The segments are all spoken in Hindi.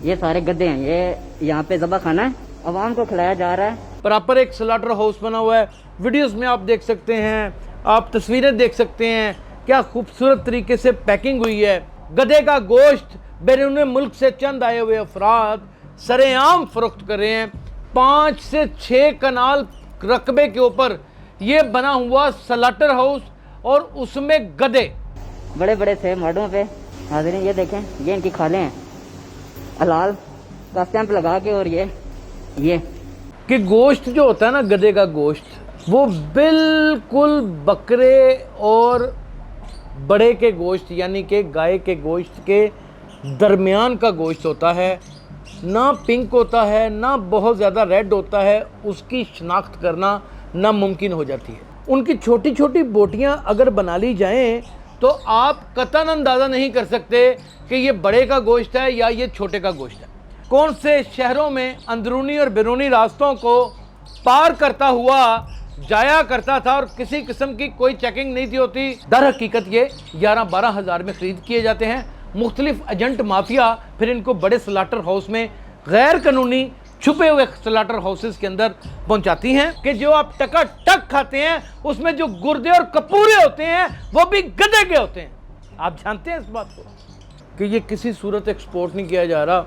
ये सारे गद्दे हैं, ये यहाँ पे ज़बह खाना है, आवाम को खिलाया जा रहा है। प्रॉपर एक स्लॉटर हाउस बना हुआ है। वीडियोस में आप देख सकते हैं, आप तस्वीरें देख सकते हैं, क्या खूबसूरत तरीके से पैकिंग हुई है। गधे का गोश्त बैरून मुल्क से चंद आए हुए अफराद सरेआम फरोख्त कर रहे हैं। 5 से 6 कनाल रकबे के ऊपर ये बना हुआ स्लॉटर हाउस और उसमें गधे बड़े बड़े थे मर्डों पे। हाज़रीन ये देखें, ये इनकी खाले हैं, हलाल का स्टैंप लगा के। और ये कि गोश्त जो होता है ना, गधे का गोश्त, वो बिल्कुल बकरे और बड़े के गोश्त यानी कि गाय के गोश्त के दरमियान का गोश्त होता है। ना पिंक होता है, ना बहुत ज़्यादा रेड होता है। उसकी शनाख्त करना नामुमकिन हो जाती है। उनकी छोटी छोटी बोटियां अगर बना ली जाएं तो आप कतन अंदाज़ा नहीं कर सकते कि ये बड़े का गोश्त है या ये छोटे का गोश्त है। कौन से शहरों में अंदरूनी और बैरूनी रास्तों को पार करता हुआ जाया करता था और किसी किस्म की कोई चेकिंग नहीं थी होती। दर हकीकत ये 11-12 हज़ार में ख़रीद किए जाते हैं। मुख्तलिफ एजेंट माफिया फिर इनको बड़े स्लॉटर हाउस में गैर कानूनी छुपे हुए स्लॉटर हाउसेस के अंदर पहुंचाती हैं कि जो आप टक खाते हैं उसमें जो गुर्दे और कपूरे होते हैं वो भी गधे के होते हैं। आप जानते हैं इस बात को कि ये किसी सूरत एक्सपोर्ट नहीं किया जा रहा।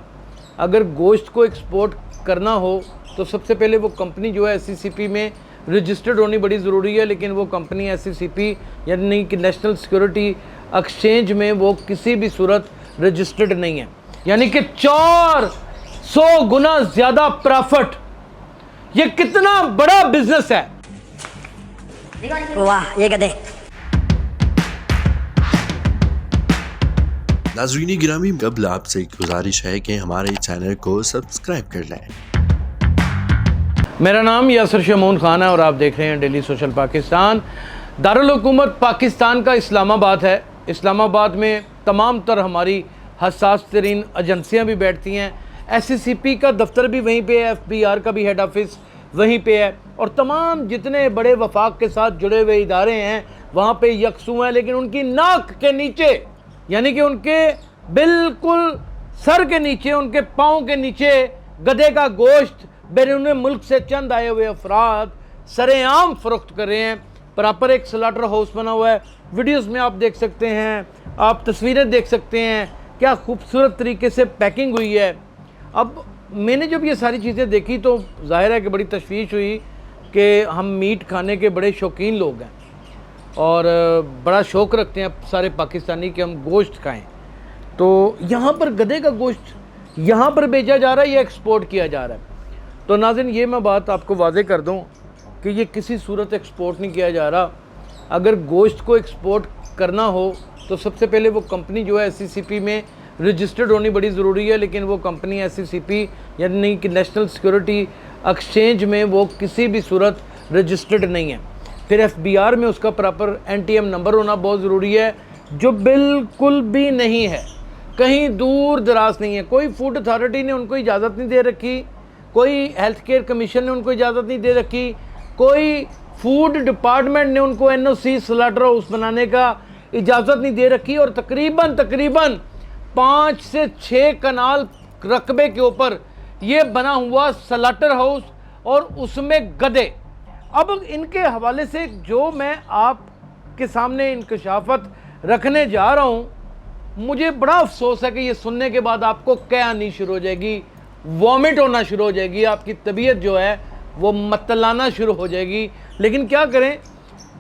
अगर गोश्त को एक्सपोर्ट करना हो तो सबसे पहले वो कंपनी जो है SCCP में रजिस्टर्ड होनी बड़ी ज़रूरी है, लेकिन वो कंपनी SCCP यानी कि नेशनल सिक्योरिटी एक्सचेंज में वो किसी भी सूरत रजिस्टर्ड नहीं है। यानी कि 400 गुना ज़्यादा प्रॉफिट। ये कितना बड़ा बिजनेस है। वाह ये गधे। नाज़रीन गिरामी, कबल आपसे गुजारिश है कि हमारे चैनल को सब्सक्राइब कर लें। मेरा नाम यासिर शमून खान है और आप देख रहे हैं डेली सोशल पाकिस्तान। दारुल हुकूमत पाकिस्तान का इस्लामाबाद है। इस्लामाबाद में तमाम तर हमारी हसास तरीन एजेंसियाँ भी बैठती हैं। SCCP का दफ्तर भी वहीं पे है, FBR का भी हेड ऑफिस वहीं पे है, और तमाम जितने बड़े वफाक के साथ जुड़े हुए इदारे हैं वहाँ पे यकसू हैं। लेकिन उनकी नाक के नीचे यानी कि उनके बिल्कुल सर के नीचे, उनके पाँव के नीचे गधे का गोश्त बैरून मुल्क से चंद आए हुए अफराद सरेआम फरोख्त कर रहे हैं। प्रॉपर एक स्लॉटर हाउस बना हुआ है। वीडियोस में आप देख सकते हैं, आप तस्वीरें देख सकते हैं, क्या खूबसूरत तरीके से पैकिंग हुई है। अब मैंने जब ये सारी चीज़ें देखी तो जाहिर है कि बड़ी तशवीश हुई कि हम मीट खाने के बड़े शौकीन लोग हैं और बड़ा शौक़ रखते हैं सारे पाकिस्तानी कि हम गोश्त खाएं। तो यहाँ पर गधे का गोश्त यहाँ पर बेचा जा रहा है या एक्सपोर्ट किया जा रहा है। तो नाज़रीन ये मैं बात आपको वाज़े कर दूँ कि ये किसी सूरत एक्सपोर्ट नहीं किया जा रहा। अगर गोश्त को एक्सपोर्ट करना हो तो सबसे पहले वो कंपनी जो है SCCP में रजिस्टर्ड होनी बड़ी ज़रूरी है, लेकिन वो कंपनी SCCP यानी कि नेशनल सिक्योरिटी एक्सचेंज में वो किसी भी सूरत रजिस्टर्ड नहीं है। फिर FBR में उसका प्रॉपर NTM नंबर होना बहुत ज़रूरी है, जो बिल्कुल भी नहीं है, कहीं दूर दराज नहीं है। कोई फूड अथॉरिटी ने उनको इजाज़त नहीं दे रखी, कोई हेल्थ केयर कमीशन ने उनको इजाज़त नहीं दे रखी, कोई फूड डिपार्टमेंट ने उनको NOC स्लॉटर हाउस बनाने का इजाज़त नहीं दे रखी। और तकरीबन 5 से 6 कनाल रकबे के ऊपर ये बना हुआ स्लॉटर हाउस और उसमें गधे। अब इनके हवाले से जो मैं आपके सामने इंकशाफत रखने जा रहा हूँ, मुझे बड़ा अफसोस है कि ये सुनने के बाद आपको क्या आनी शुरू हो जाएगी, वॉमिट होना शुरू हो जाएगी, आपकी तबीयत जो है वो मतलाना शुरू हो जाएगी। लेकिन क्या करें,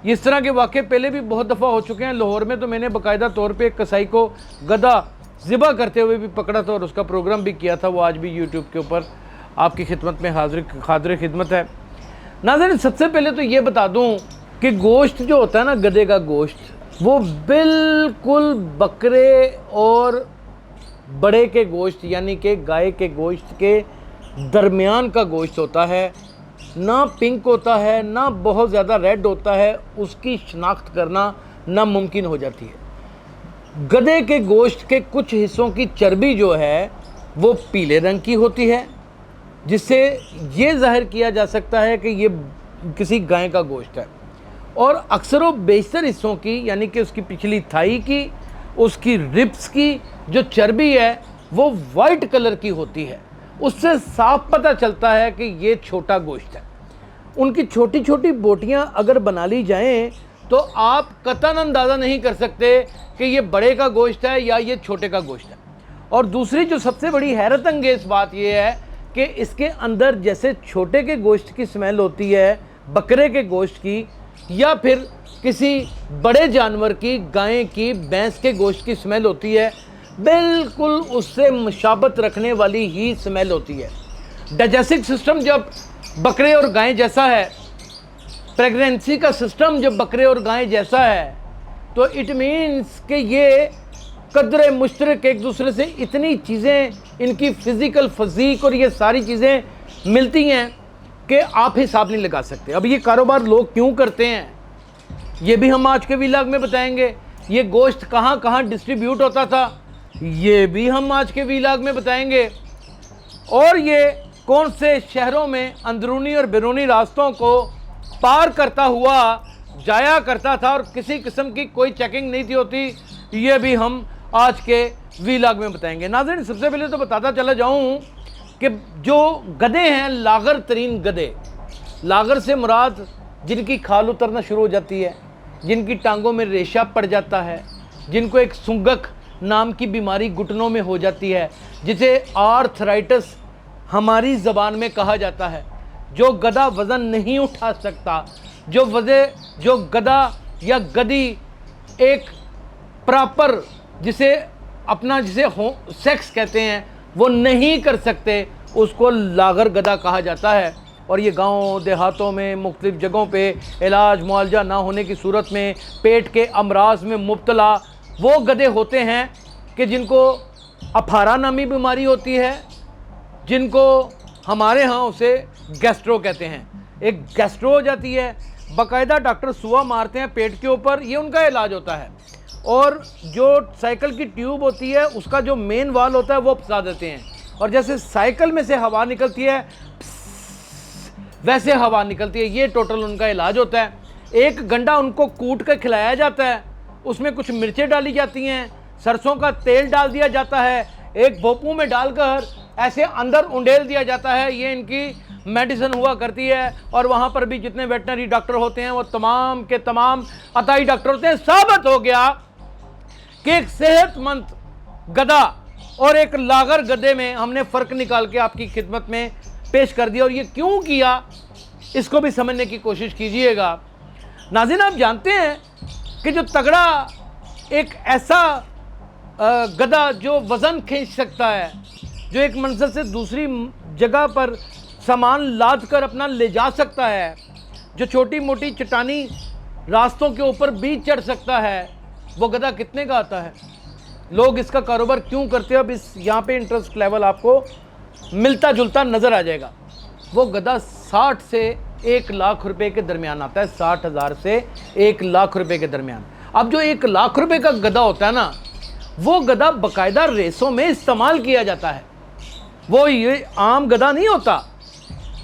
इस तरह के वाक़े पहले भी बहुत दफ़ा हो चुके हैं। लाहौर में तो मैंने बाकायदा तौर पे एक कसाई को गधा ज़िबा करते हुए भी पकड़ा था और उसका प्रोग्राम भी किया था। वो आज भी यूट्यूब के ऊपर आपकी खिदमत में हाजिर खिदमत है। नाज़रीन सबसे पहले तो ये बता दूँ कि गोश्त जो होता है ना, गधे का गोश्त, वो बिल्कुल बकरे और बड़े के गोश्त यानी कि गाय के गोश्त के दरमियान का गोश्त होता है। ना पिंक होता है, ना बहुत ज़्यादा रेड होता है। उसकी शनाख्त करना नामुमकिन हो जाती है। गधे के गोश्त के कुछ हिस्सों की चर्बी जो है वो पीले रंग की होती है, जिससे ये ज़ाहिर किया जा सकता है कि ये किसी गाय का गोश्त है। और अक्सर व बेशतर हिस्सों की यानी कि उसकी पिछली थाई की, उसकी रिब्स की जो चर्बी है वो वाइट कलर की होती है, उससे साफ पता चलता है कि ये छोटा गोश्त है। उनकी छोटी छोटी बोटियां अगर बना ली जाएं तो आप कतई अंदाज़ा नहीं कर सकते कि ये बड़े का गोश्त है या ये छोटे का गोश्त है। और दूसरी जो सबसे बड़ी हैरत अंगेज़ बात यह है कि इसके अंदर जैसे छोटे के गोश्त की स्मेल होती है, बकरे के गोश्त की, या फिर किसी बड़े जानवर की, गाय की, भैंस के गोश्त की स्मेल होती है, बिल्कुल उससे मुशाबत रखने वाली ही स्मेल होती है। डाइजेस्टिव सिस्टम जब बकरे और गाय जैसा है, प्रेगनेंसी का सिस्टम जब बकरे और गाय जैसा है, तो इट मीन्स कि ये कदरे मुश्तरक एक दूसरे से इतनी चीज़ें, इनकी फिज़िकल फजीक और ये सारी चीज़ें मिलती हैं कि आप हिसाब नहीं लगा सकते। अब ये कारोबार लोग क्यों करते हैं ये भी हम आज के व्लॉग में बताएंगे। ये गोश्त कहाँ कहाँ डिस्ट्रीब्यूट होता था ये भी हम आज के व्लॉग में बताएंगे। और ये कौन से शहरों में अंदरूनी और बैरूनी रास्तों को पार करता हुआ जाया करता था और किसी किस्म की कोई चेकिंग नहीं थी होती, ये भी हम आज के व्लॉग में बताएंगे। नाज़रीन, सबसे पहले तो बताता चला जाऊं कि जो गधे हैं, लागर तरीन गधे, लागर से मुराद जिनकी खाल उतरना शुरू हो जाती है, जिनकी टांगों में रेशा पड़ जाता है, जिनको एक सुंगक नाम की बीमारी घुटनों में हो जाती है, जिसे आर्थराइटिस हमारी ज़बान में कहा जाता है, जो गधा वज़न नहीं उठा सकता, जो गधा या गधी एक प्रॉपर जिसे सेक्स कहते हैं वो नहीं कर सकते, उसको लागर गधा कहा जाता है। और ये गांव देहातों में मुख्तलिफ जगहों पे इलाज मुआवजा ना होने की सूरत में पेट के अमराज में मुब्तला वो गधे होते हैं कि जिनको अफारा नामी बीमारी होती है, जिनको हमारे यहाँ उसे गैस्ट्रो कहते हैं। एक गैस्ट्रो हो जाती है, बाकायदा डॉक्टर सुआ मारते हैं पेट के ऊपर, ये उनका इलाज होता है। और जो साइकिल की ट्यूब होती है उसका जो मेन वाल होता है वो फंसा देते हैं, और जैसे साइकिल में से हवा निकलती है वैसे हवा निकलती है। ये टोटल उनका इलाज होता है। एक गंडा उनको कूट कर खिलाया जाता है, उसमें कुछ मिर्चें डाली जाती हैं, सरसों का तेल डाल दिया जाता है, एक भोपू में डालकर ऐसे अंदर उंडेल दिया जाता है। ये इनकी मेडिसिन हुआ करती है। और वहाँ पर भी जितने वेटनरी डॉक्टर होते हैं वो तमाम के तमाम अताई डॉक्टर होते हैं। साबित हो गया कि एक सेहतमंद गधा और एक लागर गधे में हमने फ़र्क निकाल के आपकी खिदमत में पेश कर दिया। और ये क्यों किया इसको भी समझने की कोशिश कीजिएगा। नाज़रीन, आप जानते हैं कि जो तगड़ा एक ऐसा गधा जो वज़न खींच सकता है, जो एक मंजिल से दूसरी जगह पर सामान लाद कर अपना ले जा सकता है, जो छोटी मोटी चट्टानी रास्तों के ऊपर भी चढ़ सकता है, वो गधा कितने का आता है? लोग इसका कारोबार क्यों करते हैं? अब इस यहाँ पे इंटरेस्ट लेवल आपको मिलता जुलता नज़र आ जाएगा। वो गधा 60 से 1 लाख रुपए के दरमियान आता है, 60,000 से 1 लाख रुपए के दरमियान। अब जो 1 लाख रुपए का गधा होता है ना, वो गधा बाकायदा रेसों में इस्तेमाल किया जाता है। वो ये आम गधा नहीं होता,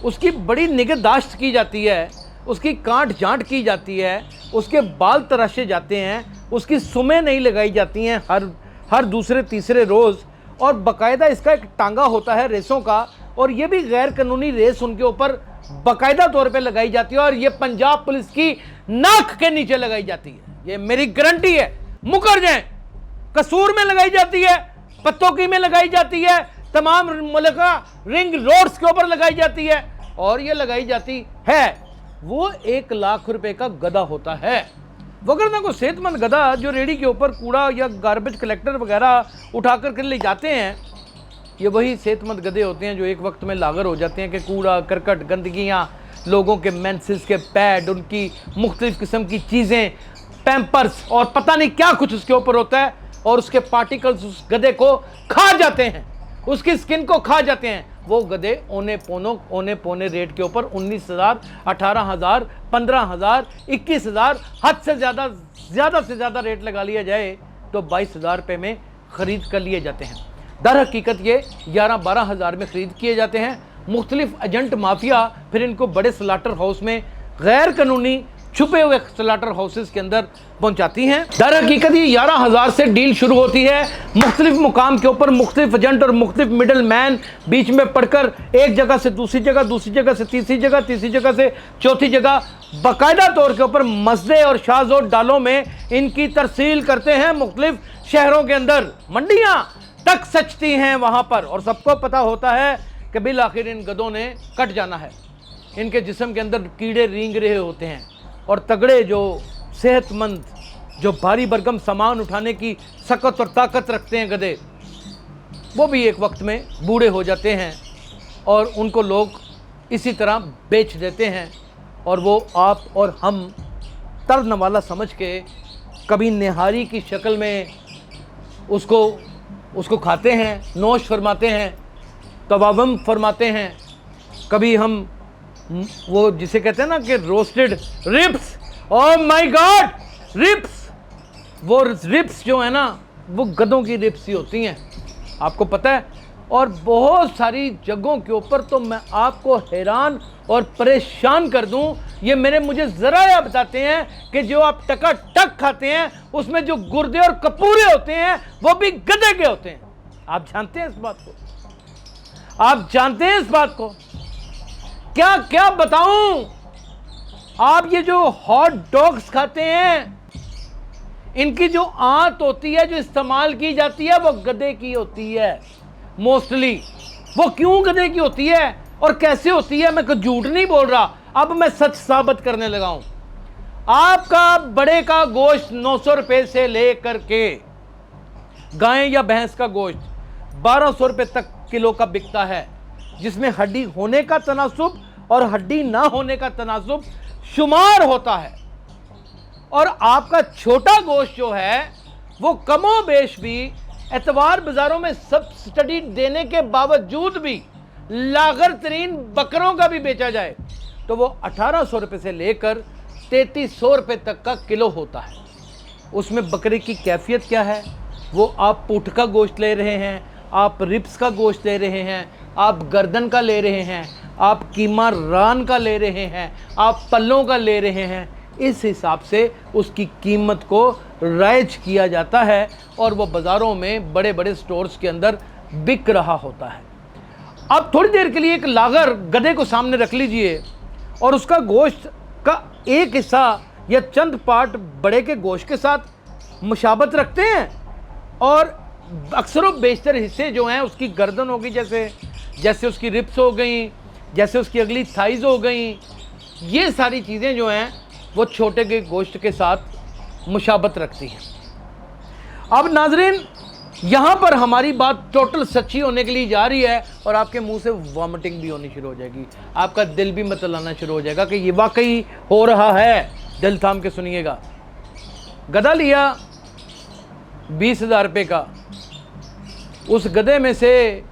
उसकी बड़ी निगहदाश्त की जाती है, उसकी काट जांट की जाती है, उसके बाल तराशे जाते हैं, उसकी सुमें नहीं लगाई जाती हैं हर दूसरे तीसरे रोज़, और बाकायदा इसका एक टांगा होता है रेसों का, और ये भी गैर कानूनी रेस उनके ऊपर बाकायदा तौर पे लगाई जाती है। और ये पंजाब पुलिस की नाक के नीचे लगाई जाती है, ये मेरी गारंटी है। मुकर जाएं, कसूर में लगाई जाती है, पत्तोकी में लगाई जाती है, तमाम मुल्का रिंग रोड्स के ऊपर लगाई जाती है, और ये लगाई जाती है। वो 1 लाख रुपए का गधा होता है। वगर ना कोई सेहतमंद गधा जो रेडी के ऊपर कूड़ा या गार्बेज कलेक्टर वगैरह उठा कर ले जाते हैं, ये वही सेहतमंद गधे होते हैं जो एक वक्त में लागर हो जाते हैं कि कूड़ा करकट गंदगियाँ, लोगों के मेंसेस के पैड, उनकी मुख्तलिफ किस्म की चीज़ें, पैम्पर्स और पता नहीं क्या कुछ उसके ऊपर होता है, और उसके पार्टिकल्स उस गधे को खा जाते हैं, उसकी स्किन को खा जाते हैं। वो गधे औने पौने रेट के ऊपर 19,000, 18,000, 15,000, 21,000, हद से ज़्यादा रेट लगा लिया जाए तो 22,000 रुपये में ख़रीद कर लिए जाते हैं। दर हकीकत ये 11-12 हज़ार में ख़रीद किए जाते हैं। मुख्तलिफ एजेंट माफिया फिर इनको बड़े स्लाटर हाउस में गैर कानूनी छुपे हुए स्लाटर हाउसेस के अंदर पहुंचाती हैं। दर हकीकत ये 11,000 से डील शुरू होती है। मुख्तलिफ मुकाम के ऊपर मुख्तलिफ एजेंट और मुख्तलिफ मिडल मैन बीच में पढ़कर एक जगह से दूसरी जगह, दूसरी जगह से तीसरी जगह, तीसरी जगह से चौथी जगह बाकायदा तौर के ऊपर मस्दे और शाहजोर डालों में इनकी तरसील करते हैं। मुख्तलिफ शहरों के अंदर मंडियाँ तक सचती हैं वहाँ पर, और सबको पता होता है कि बिल आखिर इन गधों ने कट जाना है। इनके जिस्म के अंदर कीड़े रेंग रहे होते हैं और तगड़े जो सेहतमंद जो भारी भरकम सामान उठाने की सकत और ताकत रखते हैं गधे, वो भी एक वक्त में बूढ़े हो जाते हैं और उनको लोग इसी तरह बेच देते हैं और वो आप और हम तर्न वाला समझ के कभी निहारी की शक्ल में उसको खाते हैं, नोश फरमाते हैं, तवावम फरमाते हैं। कभी हम वो जिसे कहते हैं ना कि roasted ribs, oh my god, ribs, वो रिप्स जो है ना वो गधों की रिप्स ही होती हैं, आपको पता है। और बहुत सारी जगहों के ऊपर तो मैं आपको हैरान और परेशान कर दूं, ये मुझे ज़रा बताते हैं कि जो आप टक खाते हैं उसमें जो गुर्दे और कपूरे होते हैं वो भी गधे के होते हैं। आप जानते हैं इस बात को? आप जानते हैं इस बात को? क्या क्या बताऊं? आप ये जो हॉट डॉग्स खाते हैं, इनकी जो आंत होती है जो इस्तेमाल की जाती है वो गधे की होती है मोस्टली। वो क्यों गधे की होती है और कैसे होती है, मैं कोई झूठ नहीं बोल रहा, अब मैं सच साबित करने लगा हूं। आपका बड़े का गोश्त 900 रुपए से लेकर के गाय या भैंस का गोश्त 1200 रुपए तक किलो का बिकता है, जिसमें हड्डी होने का तनासुब और हड्डी ना होने का तनासुब शुमार होता है। और आपका छोटा गोश्त जो है वो कमोबेश भी एतवार बाजारों में सब्सिडी देने के बावजूद भी लागर तरीन बकरों का भी बेचा जाए तो वो 1800 रुपये से लेकर 3300 रुपये तक का किलो होता है। उसमें बकरे की कैफियत क्या है? वो आप पुठ का गोश्त ले रहे हैं, आप रिब्स का गोश्त ले रहे हैं, आप गर्दन का ले रहे हैं, आप कीमा रान का ले रहे हैं, आप पल्लों का ले रहे हैं। इस हिसाब से उसकी कीमत को राइज किया जाता है और वो बाज़ारों में बड़े बड़े स्टोर्स के अंदर बिक रहा होता है। अब थोड़ी देर के लिए एक लागर गधे को सामने रख लीजिए और उसका गोश्त का एक हिस्सा या चंद पार्ट बड़े के गोश्त के साथ मुशाबत रखते हैं और अक्सर बेशतर हिस्से जो हैं उसकी गर्दन होगी, जैसे उसकी रिब्स हो गई, जैसे उसकी अगली थाइज हो गई, ये सारी चीज़ें जो हैं वो छोटे के गोश्त के साथ मुशाबत रखती हैं। अब नाजरीन, यहाँ पर हमारी बात टोटल सच्ची होने के लिए जा रही है और आपके मुंह से वॉमिटिंग भी होनी शुरू हो जाएगी, आपका दिल भी मतलाना शुरू हो जाएगा कि ये वाकई हो रहा है। दिल थाम के सुनिएगा। गधा लिया 20,000 रुपये का, उस गधे में से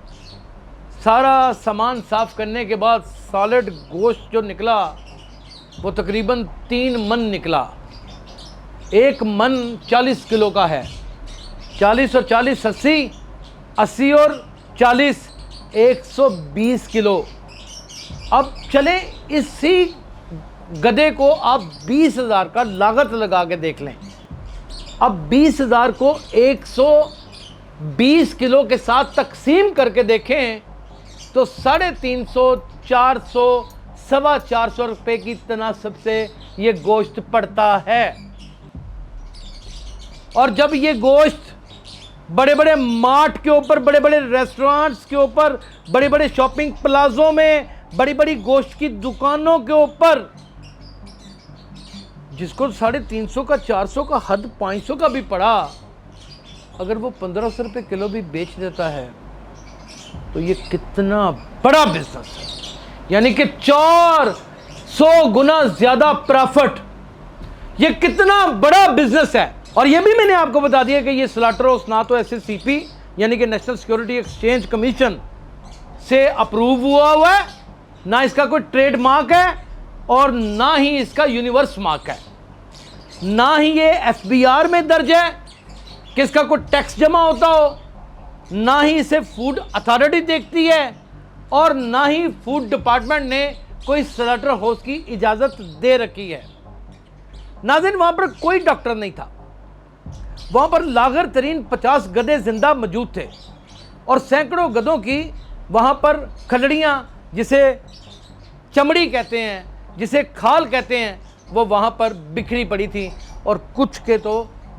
सारा सामान साफ़ करने के बाद सॉलिड गोश्त जो निकला वो तकरीबन 3 मन निकला। एक मन 40 किलो का है, 40 और 40 80, 80 और 40 120 किलो। अब चले इसी गधे को आप 20,000 का लागत लगा के देख लें। अब 20,000 को 120 किलो के साथ तकसीम करके देखें तो 350, 400, 425 रुपये की तनासब से ये गोश्त पड़ता है। और जब ये गोश्त बड़े बड़े मार्ट के ऊपर, बड़े बड़े रेस्टोरेंट्स के ऊपर, बड़े बड़े शॉपिंग प्लाजों में, बड़ी बड़ी गोश्त की दुकानों के ऊपर, जिसको 350 का, 400 का, हद 500 का भी पड़ा, अगर वो 1500 रुपये किलो भी बेच देता है तो ये कितना बड़ा बिजनेस है। यानी कि 400 गुना ज्यादा प्रॉफिट। ये कितना बड़ा बिजनेस है। और ये भी मैंने आपको बता दिया कि ये स्लॉटर हाउस ना तो SSCP यानी कि नेशनल सिक्योरिटी एक्सचेंज कमीशन से अप्रूव हुआ है, ना इसका कोई ट्रेडमार्क है और ना ही इसका यूनिवर्स मार्क है, ना ही ये FBR में दर्ज है कि इसका कोई टैक्स जमा होता हो, ना ही इसे फूड अथॉरिटी देखती है और ना ही फूड डिपार्टमेंट ने कोई स्लॉटर हाउस की इजाज़त दे रखी है। नाज़रीन वहाँ पर कोई डॉक्टर नहीं था, वहाँ पर लागर तरीन 50 गधे जिंदा मौजूद थे और सैकड़ों गधों की वहाँ पर खलड़ियाँ, जिसे चमड़ी कहते हैं, जिसे खाल कहते हैं, वो वहाँ पर बिखरी पड़ी थी और कुछ के तो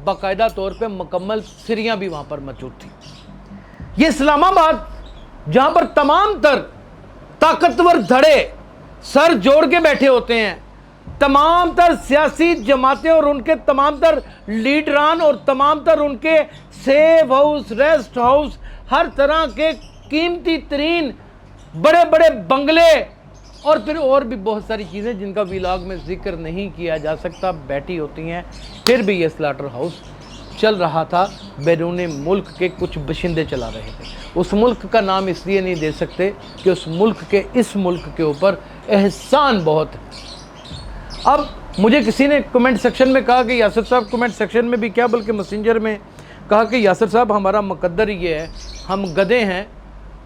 बाकायदा तौर पे मुकम्मल सिरियाँ भी वहाँ पर मौजूद थी। ये इस्लामाबाद जहाँ पर तमाम तर ताकतवर धड़े सर जोड़ के बैठे होते हैं, तमाम तर सियासी जमातें और उनके तमाम तर लीडरान और तमाम तर उनके सेफ हाउस, रेस्ट हाउस, हर तरह के कीमती तरीन बड़े बड़े बंगले और फिर और भी बहुत सारी चीज़ें जिनका व्लॉग में जिक्र नहीं किया जा सकता बैठी होती हैं। फिर भी ये स्लाटर हाउस चल रहा था, बैरूने मुल्क के कुछ बशिंदे चला रहे थे। उस मुल्क का नाम इसलिए नहीं दे सकते कि उस मुल्क के इस मुल्क के ऊपर एहसान बहुत है। अब मुझे किसी ने कमेंट सेक्शन में कहा कि यासिर साहब, कमेंट सेक्शन में भी क्या बल्कि मैसेंजर में कहा कि यासिर साहब हमारा मुकद्दर ये है, हम गधे हैं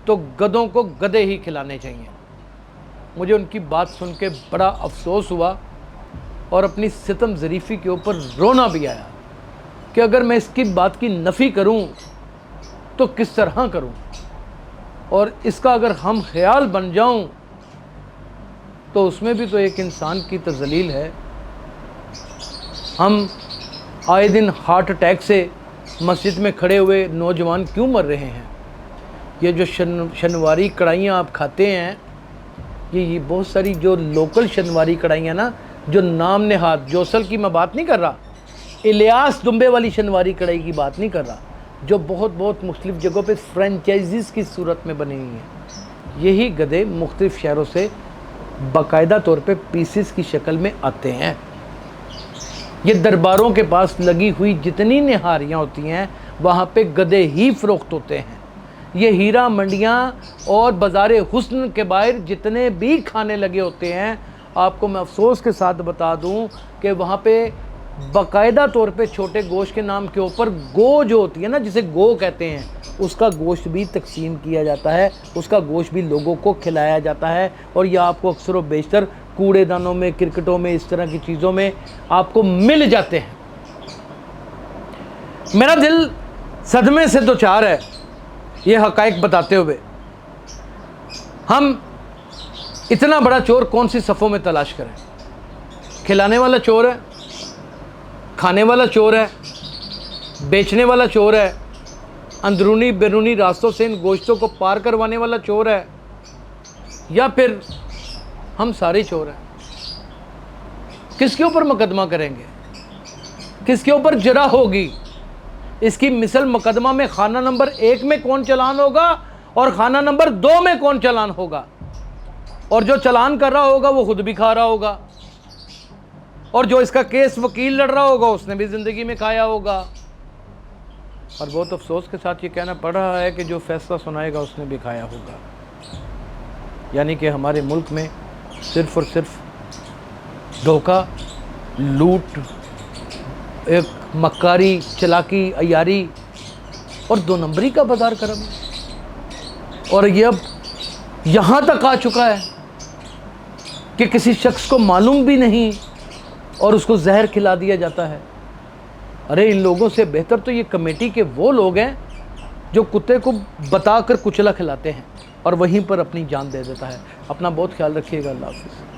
तो गधों को गधे ही खिलाने चाहिए। मुझे उनकी बात सुन के बड़ा अफसोस हुआ और अपनी सितम ज़रीफ़ी के ऊपर रोना भी आया कि अगर मैं इसकी बात की नफ़ी करूं तो किस तरह करूं, और इसका अगर हम ख्याल बन जाऊं तो उसमें भी तो एक इंसान की तज़लील है। हम आए दिन हार्ट अटैक से मस्जिद में खड़े हुए नौजवान क्यों मर रहे हैं? ये जो शनवारी कढ़ाइयाँ आप खाते हैं, ये बहुत सारी जो लोकल शनवारी कढ़ाइयाँ ना, जो नाम नेहाद, जोसल की मैं बात नहीं कर रहा, इलियास दुम्बे वाली शनवारी कढ़ाई की बात नहीं कर रहा, जो बहुत बहुत मुख्तलिफ़ जगहों पे फ्रेंचाइजीज़ की सूरत में बनी हुई हैं। यही गधे मुख्तलिफ़ शहरों से बाकायदा तौर पे पीसेस की शक्ल में आते हैं। ये दरबारों के पास लगी हुई जितनी निहारियाँ होती हैं वहाँ पे गधे ही फ़रोख्त होते हैं। ये हीरा मंडियाँ और बाज़ार हुस्न के बाहर जितने भी खाने लगे होते हैं, आपको मैं अफसोस के साथ बता दूं कि वहाँ पे बाकायदा तौर पे छोटे गोश्त के नाम के ऊपर गो जो होती है ना, जिसे गो कहते हैं, उसका गोश्त भी तकसीम किया जाता है, उसका गोश्त भी लोगों को खिलाया जाता है। और यह आपको अक्सर व बेशतर कूड़ेदानों में, क्रिकेटों में, इस तरह की चीज़ों में आपको मिल जाते हैं। मेरा दिल सदमे से दो चार है ये हक़ाइक़ बताते हुए। हम इतना बड़ा चोर कौन सी सफ़ों में तलाश करें? खिलाने वाला चोर है, खाने वाला चोर है, बेचने वाला चोर है, अंदरूनी बैरूनी रास्तों से इन गोश्तों को पार करवाने वाला चोर है, या फिर हम सारे चोर हैं? किसके ऊपर मुकदमा करेंगे? किसके ऊपर जरा होगी? इसकी मिसल मुकदमा में खाना नंबर 1 में कौन चालान होगा और खाना नंबर 2 में कौन चालान होगा? और जो चालान कर रहा होगा वो खुद भी खा रहा होगा, और जो इसका केस वकील लड़ रहा होगा उसने भी ज़िंदगी में खाया होगा। और बहुत अफसोस के साथ ये कहना पड़ रहा है कि जो फैसला सुनाएगा उसने भी खाया होगा। यानी कि हमारे मुल्क में सिर्फ़ और सिर्फ धोखा, लूट, एक मक्कारी, चलाकी, अयारी और 2 नंबरी का बाजार करम। और ये अब यहाँ तक आ चुका है कि किसी शख्स को मालूम भी नहीं और उसको जहर खिला दिया जाता है। अरे इन लोगों से बेहतर तो ये कमेटी के वो लोग हैं जो कुत्ते को बताकर कुचला खिलाते हैं और वहीं पर अपनी जान दे देता है। अपना बहुत ख्याल रखिएगा। अल्लाह हाफ़िज़।